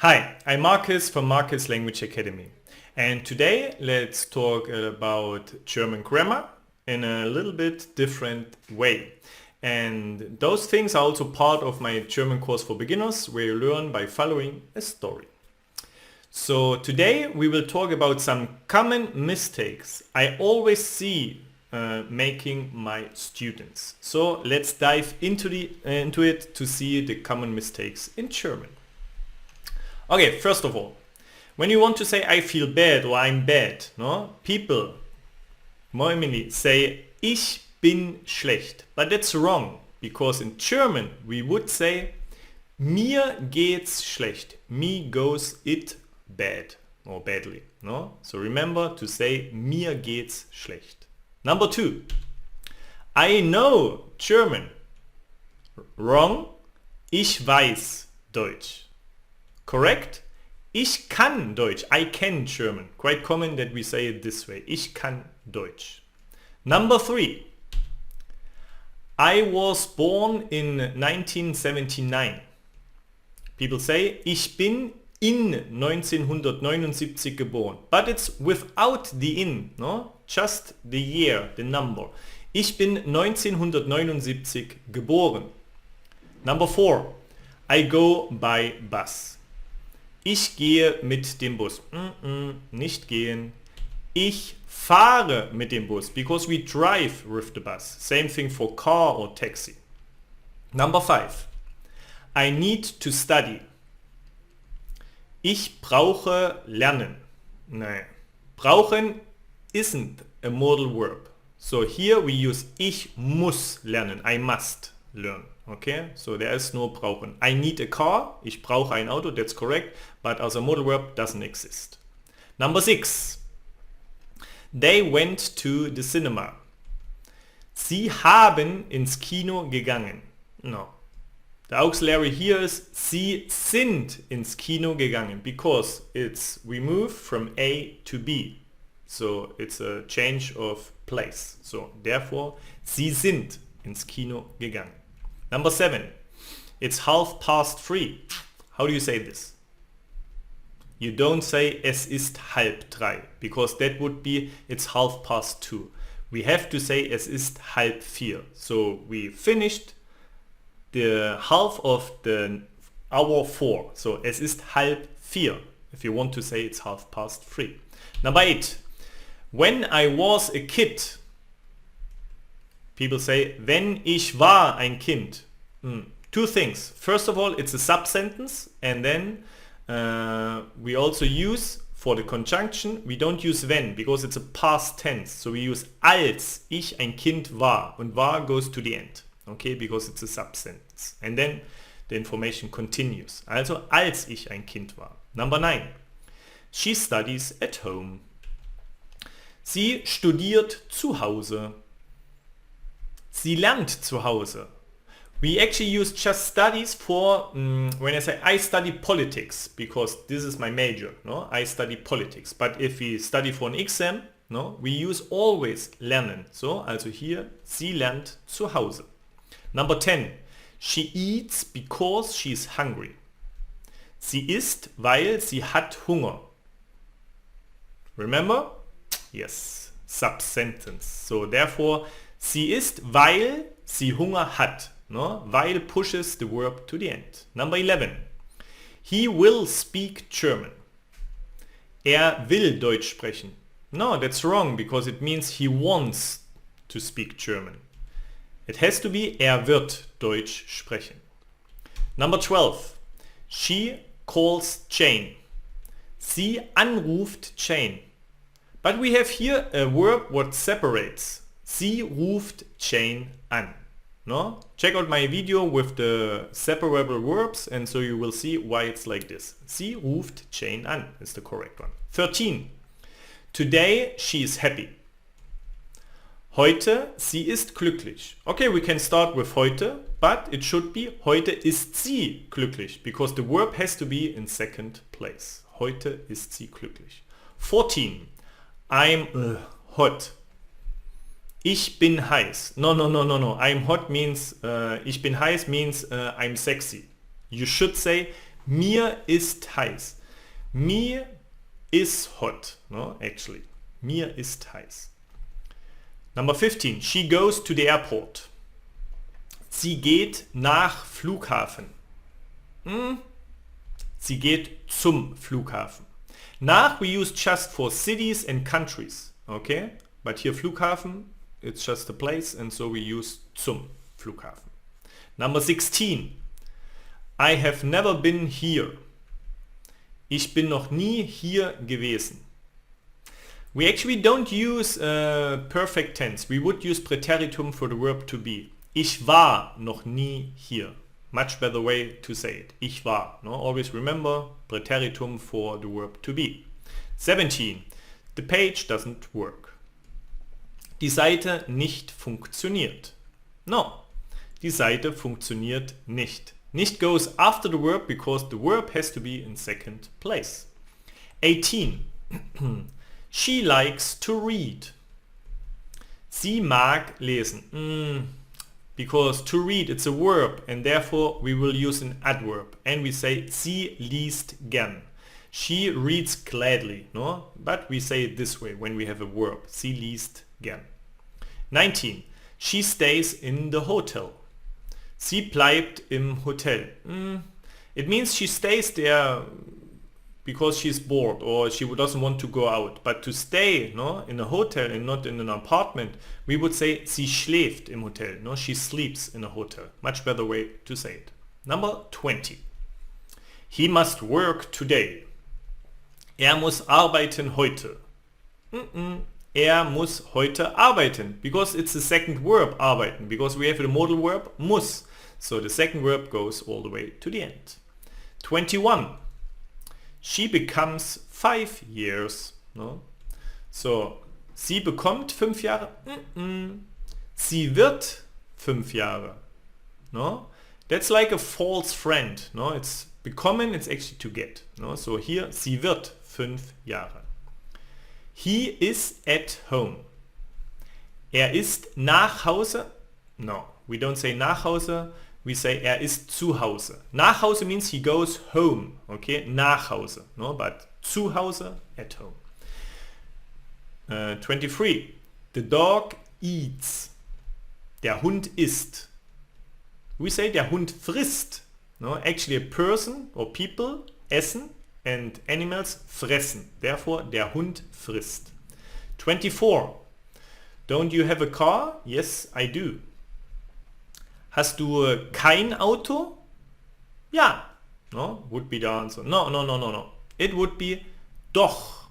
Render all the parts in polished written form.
Hi, I'm Marcus from Marcus Language Academy, and today let's talk about German grammar in a little bit different way. And those things are also part of my German course for beginners, where you learn by following a story. So today we will talk about some common mistakes I always see making my students. So let's dive into it to see the common mistakes in German. Okay, first of all, when you want to say I feel bad or I'm bad, no? People normally say ich bin schlecht, but that's wrong, because in German we would say mir geht's schlecht, me goes it bad or badly, no? So remember to say mir geht's schlecht. Number 2, I know German. Wrong, ich weiß Deutsch. Correct? Ich kann Deutsch. I can German. Quite common that we say it this way. Ich kann Deutsch. Number 3. I was born in 1979. People say, ich bin in 1979 geboren. But it's without the in, no? Just the year, the number. Ich bin 1979 geboren. Number 4. I go by bus. Ich gehe mit dem Bus. Nicht gehen. Ich fahre mit dem Bus, because we drive with the bus. Same thing for car or taxi. Number 5. I need to study. Ich brauche lernen. Nein. Brauchen isn't a modal verb. So here we use ich muss lernen. I must learn. Okay, so there is no brauchen. I need a car. Ich brauche ein Auto. That's correct. But as a modal verb doesn't exist. Number 6. They went to the cinema. Sie haben ins Kino gegangen. No. The auxiliary here is Sie sind ins Kino gegangen, because we move from A to B. So it's a change of place. So therefore, Sie sind ins Kino gegangen. Number 7. It's 3:30. How do you say this? You don't say es ist 2:30, because that would be it's 2:30. We have to say es ist 3:30. So we finished the half of the hour 4. So es ist 3:30 if you want to say it's 3:30. Number 8. When I was a kid. People say, wenn ich war ein Kind. Two things. First of all, it's a subsentence, and then we also use, for the conjunction, we don't use wenn, because it's a past tense. So we use als ich ein Kind war, and war goes to the end, okay, because it's a subsentence. And then the information continues. Also, als ich ein Kind war. Number 9. She studies at home. Sie studiert zu Hause. Sie lernt zu Hause. We actually use just studies for when I say I study politics, because this is my major, no? I study politics. But if we study for an exam, no, we use always lernen. So, also hier, sie lernt zu Hause. Number 10. She eats because she's hungry. Sie isst, weil sie hat Hunger. Remember? Yes, subsentence. So therefore, sie isst, weil sie Hunger hat. No? Weil pushes the verb to the end. Number 11. He will speak German. Er will Deutsch sprechen. No, that's wrong, because it means he wants to speak German. It has to be er wird Deutsch sprechen. Number 12. She calls Jane. Sie anruft Jane. But we have here a verb what separates. Sie ruft Jane an. No? Check out my video with the separable verbs, and so you will see why it's like this. Sie ruft Jane an is the correct one. 13. Today she is happy. Heute, sie ist glücklich. Okay, we can start with heute, but it should be heute ist sie glücklich, because the verb has to be in second place. Heute ist sie glücklich. 14. I'm hot. Ich bin heiß. No. I'm hot means, ich bin heiß means I'm sexy. You should say, Mir ist heiß. Mir is hot, no, actually. Mir ist heiß. Number 15. She goes to the airport. Sie geht nach Flughafen. Sie geht zum Flughafen. Nach we use just for cities and countries. Okay? But here Flughafen, it's just a place and so we use zum Flughafen. Number 16. I have never been here. Ich bin noch nie hier gewesen. We actually don't use perfect tense. We would use Präteritum for the verb to be. Ich war noch nie hier. Much better way to say it. Ich war. No? Always remember Präteritum for the verb to be. 17. The page doesn't work. Die Seite nicht funktioniert. No. Die Seite funktioniert nicht. Nicht goes after the verb because the verb has to be in second place. 18. She likes to read. Sie mag lesen. Because to read it's a verb and therefore we will use an adverb and we say sie liest gern. She reads gladly, no? But we say it this way when we have a verb. Sie liest gern. 19. She stays in the hotel. Sie bleibt im Hotel. It means she stays there because she's bored or she doesn't want to go out. But to stay, no, in a hotel and not in an apartment, we would say sie schläft im Hotel. No, she sleeps in a hotel. Much better way to say it. Number 20. He must work today. Er muss arbeiten heute. Er muss heute arbeiten because it's the second verb arbeiten because we have the modal verb muss. So the second verb goes all the way to the end. 21. She becomes 5 years. No? So, sie bekommt 5 Jahre. Sie wird 5 Jahre. No? That's like a false friend. No? It's bekommen, it's actually to get. No? So here, sie wird 5 Jahre. He is at home. Er ist nach Hause. No, we don't say nach Hause. We say er ist zu Hause. Nach Hause means he goes home. Okay, nach Hause. No, but zu Hause, at home. 23. The dog eats. Der Hund isst. We say der Hund frisst. No, actually a person or people essen and animals fressen. Therefore, der Hund frisst. 24. Don't you have a car? Yes, I do. Hast du kein Auto? Ja. No, would be the answer. No. It would be doch.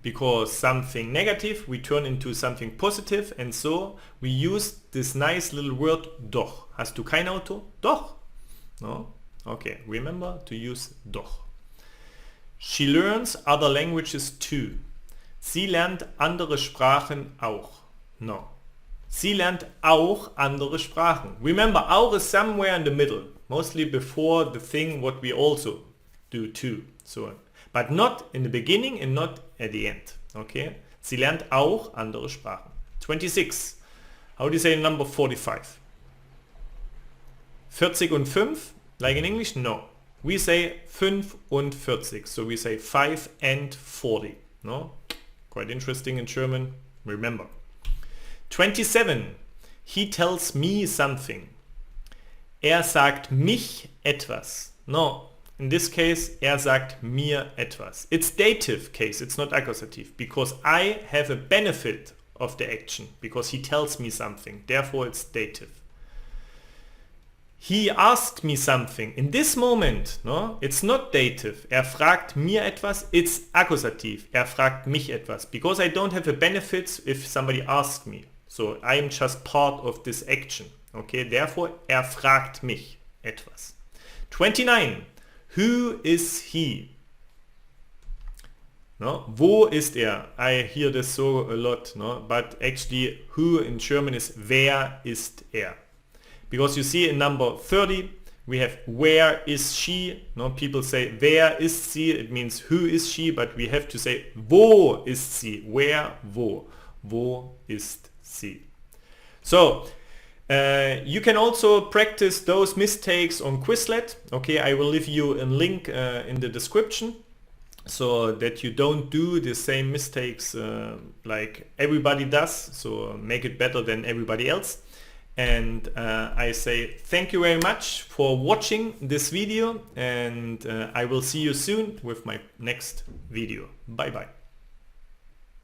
Because something negative we turn into something positive and so we use this nice little word doch. Hast du kein Auto? Doch. No? Okay, remember to use doch. She learns other languages too. Sie lernt andere Sprachen auch. No. Sie lernt auch andere Sprachen. Remember, auch is somewhere in the middle. Mostly before the thing what we also do too. So, but not in the beginning and not at the end. Okay? Sie lernt auch andere Sprachen. 26. How do you say number 45? 40 und 5? Like in English? No. We say 5 und 40. So we say 5 and 40. No? Quite interesting in German. Remember. 27. He tells me something. Er sagt mich etwas. No. In this case, er sagt mir etwas. It's dative case, it's not accusative, because I have a benefit of the action, because he tells me something. Therefore, it's dative. He asked me something. In this moment, no, it's not dative. Er fragt mir etwas, it's accusative. Er fragt mich etwas, because I don't have a benefit if somebody asks me. So I am just part of this action. Okay, therefore, er fragt mich etwas. 29. Who is he? No? Wo ist er? I hear this so a lot, no? But actually who in German is wer ist er? Because you see in number 30 we have where is she? No? People say wer ist sie? It means who is she? But we have to say wo ist sie? Where, wo? Wo ist sie? So You can also practice those mistakes on Quizlet. Okay, I will leave you a link in the description so that you don't do the same mistakes like everybody does. So make it better than everybody else. And I say thank you very much for watching this video, and I will see you soon with my next video. Bye bye.